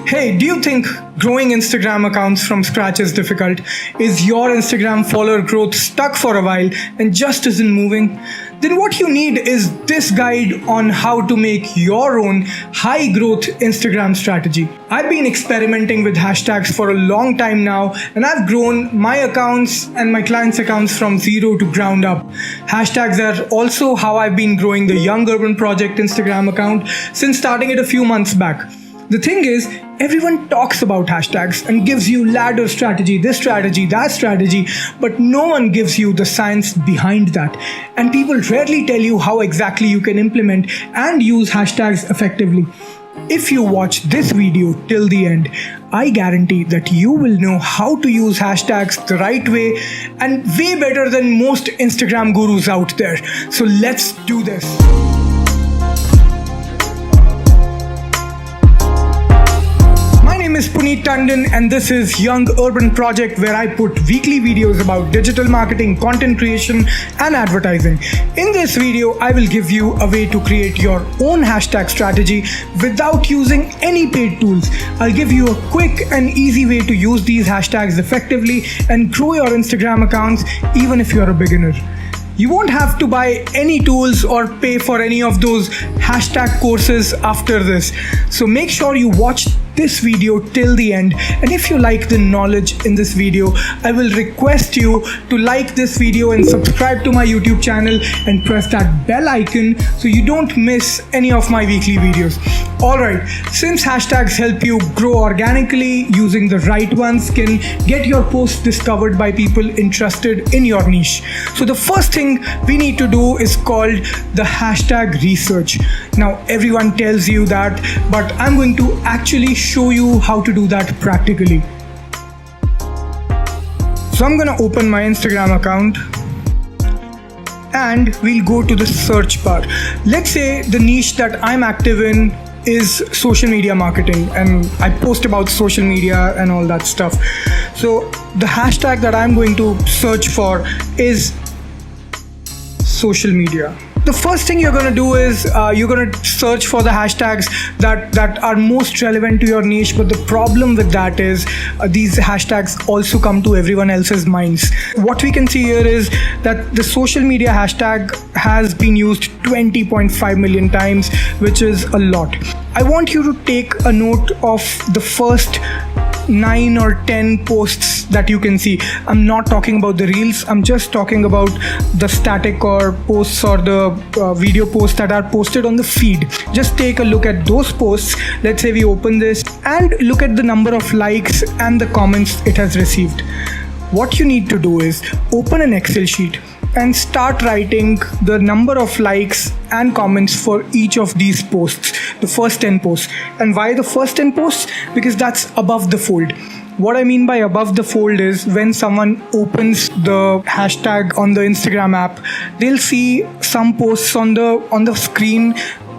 Hey, do you think growing Instagram accounts from scratch is difficult? Is your Instagram follower growth stuck for a while and just isn't moving? Then what you need is this guide on how to make your own high growth Instagram strategy. I've been experimenting with hashtags for a long time now, and I've grown my accounts and my clients' accounts from zero to ground up. Hashtags are also how I've been growing the Young Urban Project Instagram account since starting it a few months back. The thing is, everyone talks about hashtags and gives you ladder strategy, this strategy, that strategy, but no one gives you the science behind that. And people rarely tell you how exactly you can implement and use hashtags effectively. If you watch this video till the end, I guarantee that you will know how to use hashtags the right way and way better than most Instagram gurus out there. So let's do this. My name is Puneet Tandon and this is Young Urban Project, where I put weekly videos about digital marketing, content creation and advertising. In this video, I will give you a way to create your own hashtag strategy without using any paid tools. I'll give you a quick and easy way to use these hashtags effectively and grow your Instagram accounts even if you're a beginner. You won't have to buy any tools or pay for any of those hashtag courses after this. So make sure you watch this video till the end, and if you like the knowledge in this video, I will request you to like this video and subscribe to my YouTube channel and press that bell icon so you don't miss any of my weekly videos. Alright, since hashtags help you grow organically, using the right ones can get your posts discovered by people interested in your niche. So the first thing we need to do is called the hashtag research. Now everyone tells you that, but I'm going to actually show you how to do that practically. So I'm gonna open my Instagram account and we'll go to the search bar. Let's say the niche that I'm active in is social media marketing and I post about social media and all that stuff. So the hashtag that I'm going to search for is social media. The first thing you're going to do is you're going to search for the hashtags that are most relevant to your niche. But the problem with that is these hashtags also come to everyone else's minds. What we can see here is that the social media hashtag has been used 20.5 million times, which is a lot. I want you to take a note of the first 9 or 10 posts that you can see. I'm not talking about the reels, I'm just talking about the static or posts or the video posts that are posted on the feed. Just take a look at those posts. Let's say we open this and look at the number of likes and the comments it has received. What you need to do is open an Excel sheet and start writing the number of likes and comments for each of these posts, the first 10 posts. And why the first 10 posts? Because that's above the fold. What I mean by above the fold is when someone opens the hashtag on the Instagram app, they'll see some posts on the screen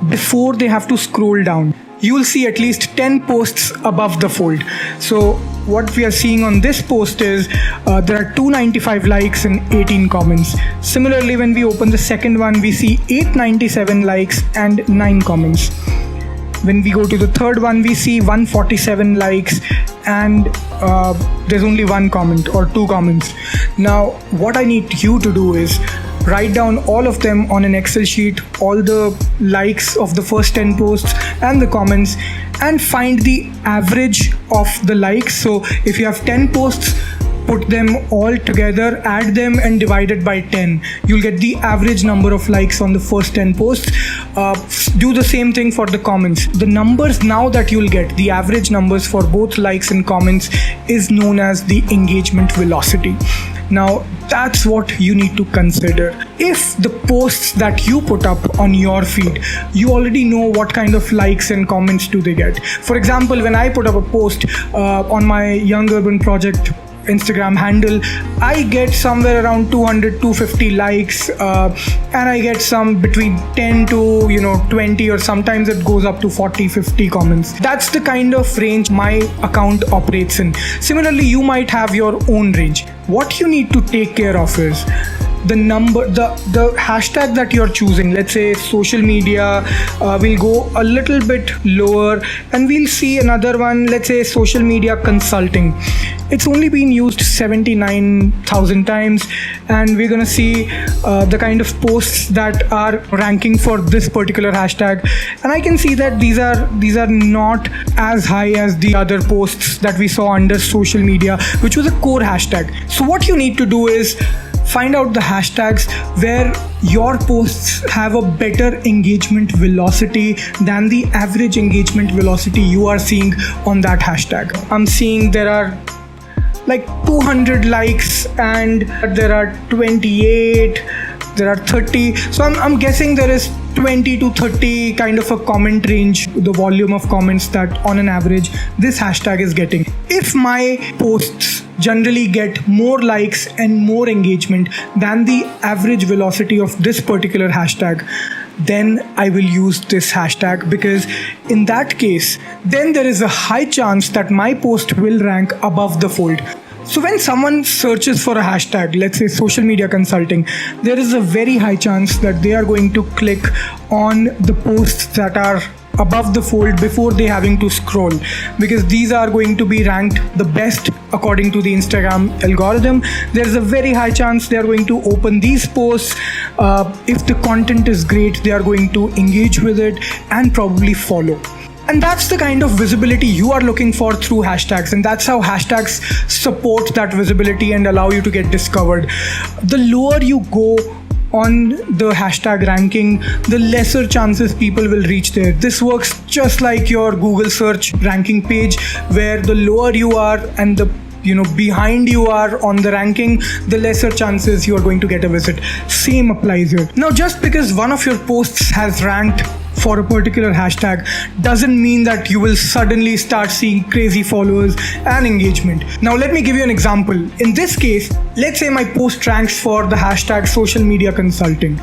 before they have to scroll down. You will see at least 10 posts above the fold. So what we are seeing on this post is there are 295 likes and 18 comments. Similarly, when we open the second one, we see 897 likes and 9 comments. When we go to the third one, we see 147 likes and there's only 1 comment or 2 comments. Now, what I need you to do is write down all of them on an Excel sheet, all the likes of the first 10 posts and the comments, and find the average of the likes. So if you have 10 posts, put them all together, add them and divide it by 10. You'll get the average number of likes on the first 10 posts. Do the same thing for the comments. The numbers now that you'll get, the average numbers for both likes and comments, is known as the engagement velocity. Now that's what you need to consider. If the posts that you put up on your feed, you already know what kind of likes and comments do they get. For example, when I put up a post on my Young Urban Project Instagram handle, I get somewhere around 200-250 likes and I get some between 10 to 20, or sometimes it goes up to 40-50 comments. That's the kind of range my account operates in. Similarly, you might have your own range. What you need to take care of is the hashtag that you're choosing, let's say social media, will go a little bit lower, and we'll see another one, let's say social media consulting. It's only been used 79,000 times, and we're gonna see the kind of posts that are ranking for this particular hashtag. And I can see that these are not as high as the other posts that we saw under social media, which was a core hashtag. So what you need to do is find out the hashtags where your posts have a better engagement velocity than the average engagement velocity you are seeing on that hashtag. I'm seeing there are like 200 likes and there are 28, there are 30. So I'm guessing there is 20 to 30 kind of a comment range, the volume of comments that on an average this hashtag is getting. If my posts generally get more likes and more engagement than the average velocity of this particular hashtag, then I will use this hashtag, because in that case, then there is a high chance that my post will rank above the fold. So when someone searches for a hashtag, let's say social media consulting, there is a very high chance that they are going to click on the posts that are above the fold before they having to scroll, because these are going to be ranked the best according to the Instagram algorithm. There's a very high chance they are going to open these posts. If the content is great, they are going to engage with it and probably follow. And that's the kind of visibility you are looking for through hashtags, and that's how hashtags support that visibility and allow you to get discovered. The lower you go on the hashtag ranking, the lesser chances people will reach there. This works just like your Google search ranking page, where the lower you are and the behind you are on the ranking, the lesser chances you are going to get a visit. Same applies here. Now, just because one of your posts has ranked for a particular hashtag doesn't mean that you will suddenly start seeing crazy followers and engagement. Now let me give you an example. In this case, let's say my post ranks for the hashtag social media consulting.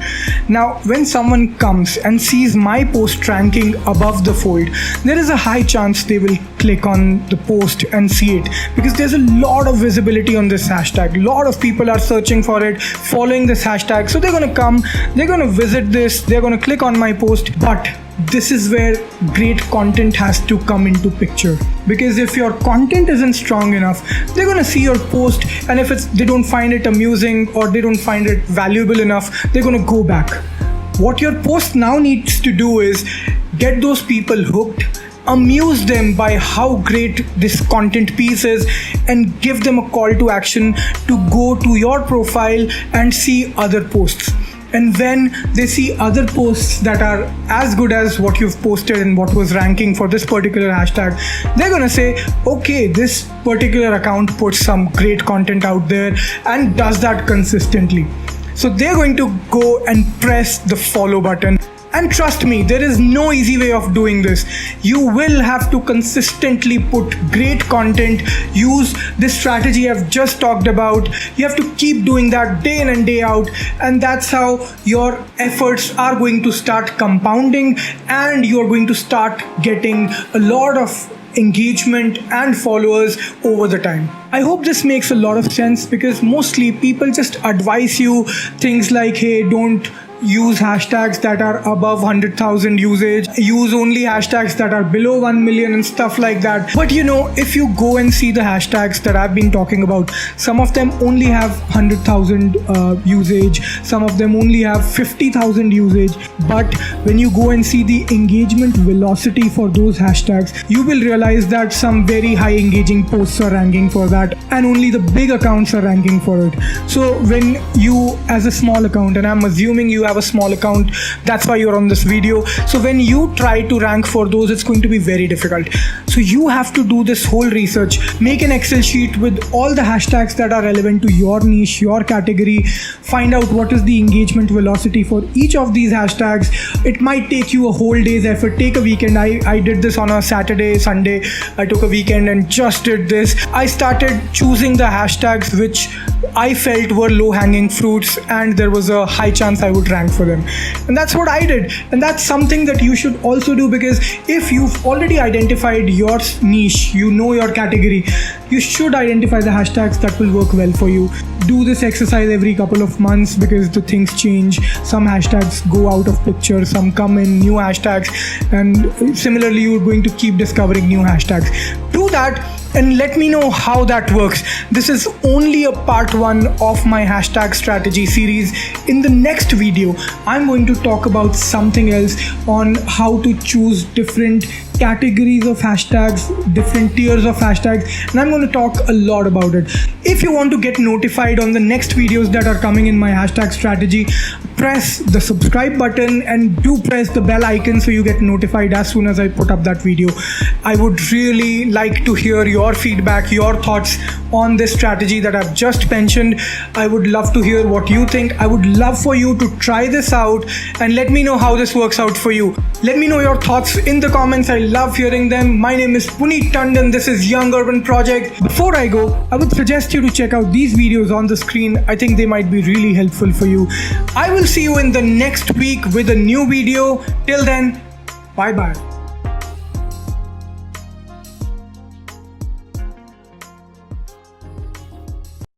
Now when someone comes and sees my post ranking above the fold, there is a high chance they will click on the post and see it, because there's a lot of visibility on this hashtag. A lot of people are searching for it, following this hashtag, so they're going to come, they're going to visit this, they're going to click on my post. But this is where great content has to come into picture, because if your content isn't strong enough, they're going to see your post, and if they don't find it amusing or they don't find it valuable enough, they're going to go back. What your post now needs to do is get those people hooked, amuse them by how great this content piece is, and give them a call to action to go to your profile and see other posts. And when they see other posts that are as good as what you've posted and what was ranking for this particular hashtag, they're gonna say, okay, this particular account puts some great content out there and does that consistently. So they're going to go and press the follow button. And trust me, there is no easy way of doing this. You will have to consistently put great content, use this strategy I've just talked about. You have to keep doing that day in and day out, and that's how your efforts are going to start compounding, and you're going to start getting a lot of engagement and followers over the time. I hope this makes a lot of sense, because mostly people just advise you things like, hey, don't use hashtags that are above 100,000 usage, use only hashtags that are below 1 million and stuff like that. But if you go and see the hashtags that I've been talking about, some of them only have 100,000 usage, some of them only have 50,000 usage. But when you go and see the engagement velocity for those hashtags, you will realize that some very high engaging posts are ranking for that, and only the big accounts are ranking for it. So when you, as a small account, and I'm assuming you have a small account, that's why you're on this video, so when you try to rank for those, it's going to be very difficult. So you have to do this whole research, make an Excel sheet with all the hashtags that are relevant to your niche, your category, find out what is the engagement velocity for each of these hashtags. It might take you a whole day's effort. Take a weekend. I did this on a Saturday, Sunday. I took a weekend and just did this. I started choosing the hashtags which I felt were low-hanging fruits and there was a high chance I would rank rank for them. And that's what I did. And that's something that you should also do, because if you've already identified your niche, you know your category, you should identify the hashtags that will work well for you. Do this exercise every couple of months, because the things change. Some hashtags go out of picture, some come in, new hashtags, and similarly you're going to keep discovering new hashtags. Do that and let me know how that works. This is only a part 1 of my hashtag strategy series. In the next video, I'm going to talk about something else on how to choose different categories of hashtags, different tiers of hashtags, and I'm going to talk a lot about it. If you want to get notified on the next videos that are coming in my hashtag strategy, press the subscribe button and do press the bell icon so you get notified as soon as I put up that video. I would really like to hear your feedback, your thoughts on this strategy that I've just mentioned. I would love to hear what you think. I would love for you to try this out and let me know how this works out for you. Let me know your thoughts in the comments. I love hearing them. My name is Puneet Tandon. This is Young Urban Project. Before I go, I would suggest you to check out these videos on the screen. I think they might be really helpful for you. I will see you in the next week with a new video. Till then, bye bye.